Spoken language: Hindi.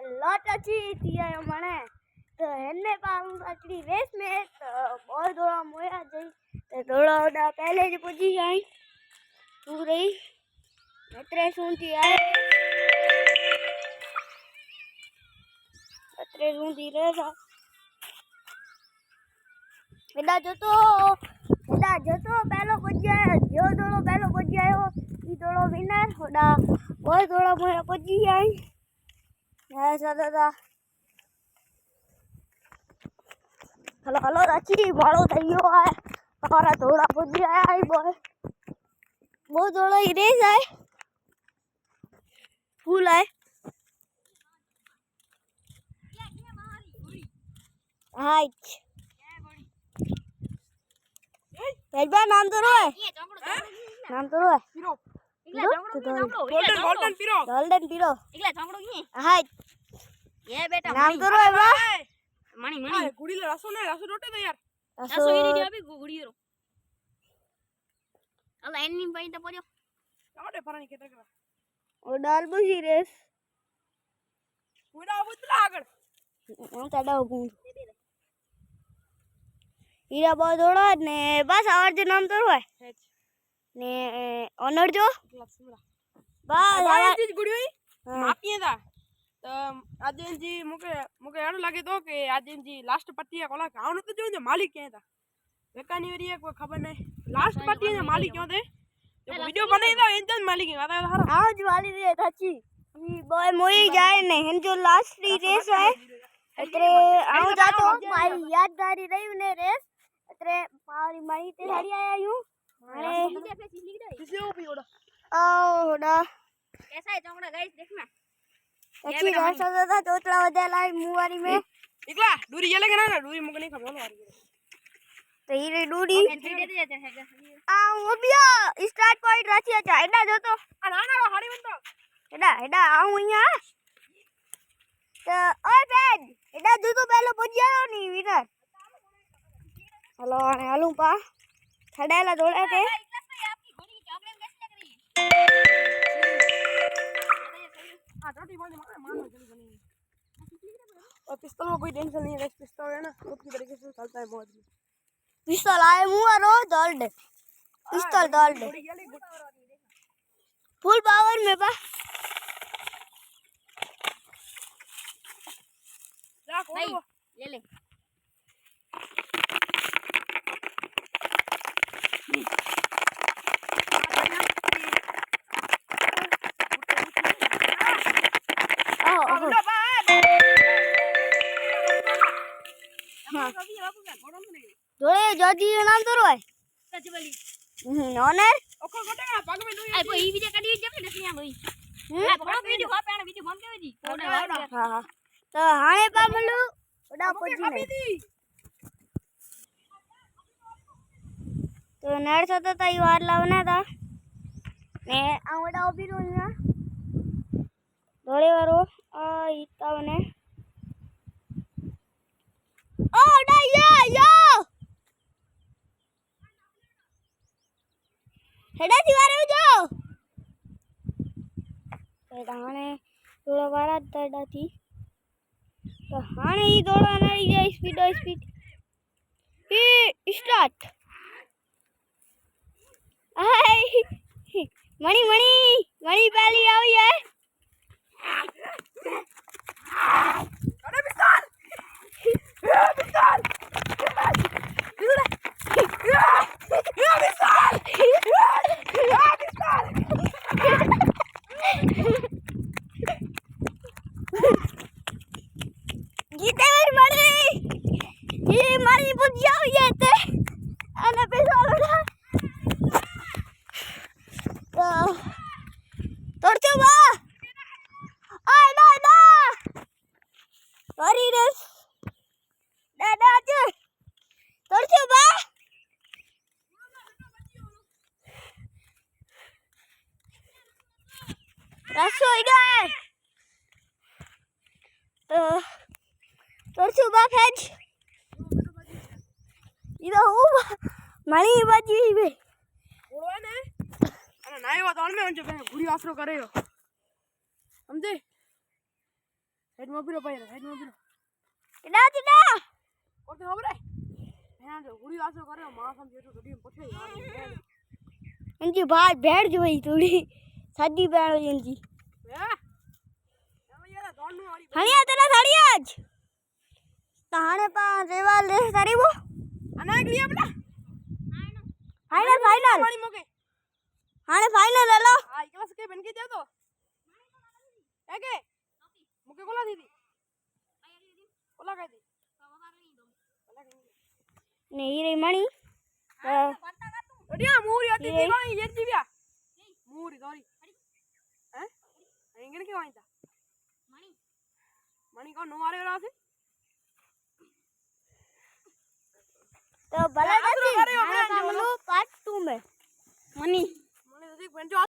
लौट अच्छी थी है मने तो हन्ने पाऊं अकड़ी रेस में तो बहुत थोड़ा मोया जाई तो थोड़ा ओडा पहले जी पुजी आई तू रही अतरे सुनती आए अतरे सुनती रे सा एडा जो तो पहलो पुजी आयो जो थोड़ो पहलो पुजी आयो ई थोड़ो विनर ओडा बहुत थोड़ा मोया पुजी आई ऐसा दादा हेलो हेलो राची भाड़ो थयो है हमारा थोड़ा पुजी आया है वो थोड़ा ही रेस है फूल है हाय पेजबा नाम तो रो है नाम तो रो है गोल्डन पीरो इकला चांगड़ो की हाय ये बेटा नाम तो रो है बा मणि गुड़ी ले रसो रोटे दे यार रसो ये अभी गुड़ी रो अल एनी पॉइंट पड़ो आडे परानी केता करा ओ डाल बुजी रेस उड़ा बुतला આગળ હું તાડા ઉભું હીરા બહુ દોડો ને બસ આવડ જે નામ તો હોય ને ઓનર જો બસ આજી ગુડી માપીએ તા તો આજેજી મુકે એનો લાગે તો કે આજેજી લાસ્ટ પટ્ટી કોલા ગાવ ન તો જો માલિક ક્યાં તા વેકાની વરી કોઈ ખબર નહીં લાસ્ટ પટ્ટી ને માલિક ક્યાં દે तो वीडियो बनाई तो इंजन मालिक है आता है आज वाली रे थाची ई बॉय मोई जाए ने हम जो लास्ट रेस है अतरे आऊ जातो मारी यादगारी रही ने रेस अतरे पावरी मई ते हरी आया यूं अरे किसे हो भी ओड़ा ओड़ा कैसा है चौंगड़ा गाइस देखना अच्छी रास्ता था चोटला वदेला मुवारी में इकला दूरी ये लगे ना दूरी मुक नहीं खबर वाली तो ये डूडी आऊ अबिया स्टार्ट पॉइंट राची अच्छा एडा जो तो ना हाड़ी बंदो एडा आऊ અહીંયા तो ओए बेड एडा जो तो पहले पहुंच जाओ नी विनर हेलो आने आलू पा छड़ेला दौड़े थे आपकी घोड़ी की चॉकलेट कैसी लग रही है रोटी मानो जल्दी बनी और पिस्तौल में कोई टेंशन नहीं है पिस्तौल है ना खूब तरीके से चलता है बहुत पिस्तौल आए मुआरो दौड़ पिस्तौल दौड़ फुल पावर में पा भाई ले ले थोड़े जॉर्जी नाम तो रोय कचबली ऑनर ओको गोटे का पग में आई कोई वीडियो काटी जब ने दसनिया भाई हां बड़ा वीडियो खा पेण वीडियो बम केवी दी हां तो हाणे पामलू ओडा पोजी नहीं तो नर सतो तई वार लावना था ने आ ओडा ओबी रोया धोळे वारो आ इतावने ओ ओडा यो हेडा दीवारे जो हाणे थोड़ा वारा तड़ा थी तो हाणे ही थोड़ा ना ये स्पीड ही स्टार्ट हाय मणि पहली आई है अरे पिस्तौल गीते मरी ये मरी बुझ जाओ ये ते अने पिस्तौल उड़ा तोड़ते बा आय ना सॉरी रेस दादा आज तोड़ते बा रसोई गए तो तोड़ते बा फेज इधर हो मणि बाजी बे ओड़ो ने अरे नाय वा तोड़ में जो गुड़ी आसरो करे हो समझे સાઈડમાં ઉભી રહો ભાઈ સાઈડમાં ઉભી રહો ટીડા ટીડા કોતે ખબર હે હે જો ગુડી આસો કરે માં સમ જેટલું ગડી પછી એનજી ભાઈ ભેડ જોઈ થોડી સાદી બેણો એનજી હે હવે યાર દોડનું વાળી હણિયા તેના સાડિયા જ તાણે પા રેવા લે સારીબો અને ગલી આપડા ફાઇનલ ફાઇનલ વાળી મોકે હાણે ફાઇનલ હેલો આ એકલા સકે બન કે જાતો હે કે મુકે કોલા દીધી કોલા કઈ દી ને હીરે મણી ઓડિયા મૂરી હતી દી કોણી યે જીવ્યા મૂરી દોરી હે એંગણ કે વાંતા મણી કો નો મારે રાસે तो भला पार्ट 2 में મની મને તો દેખ ભંજો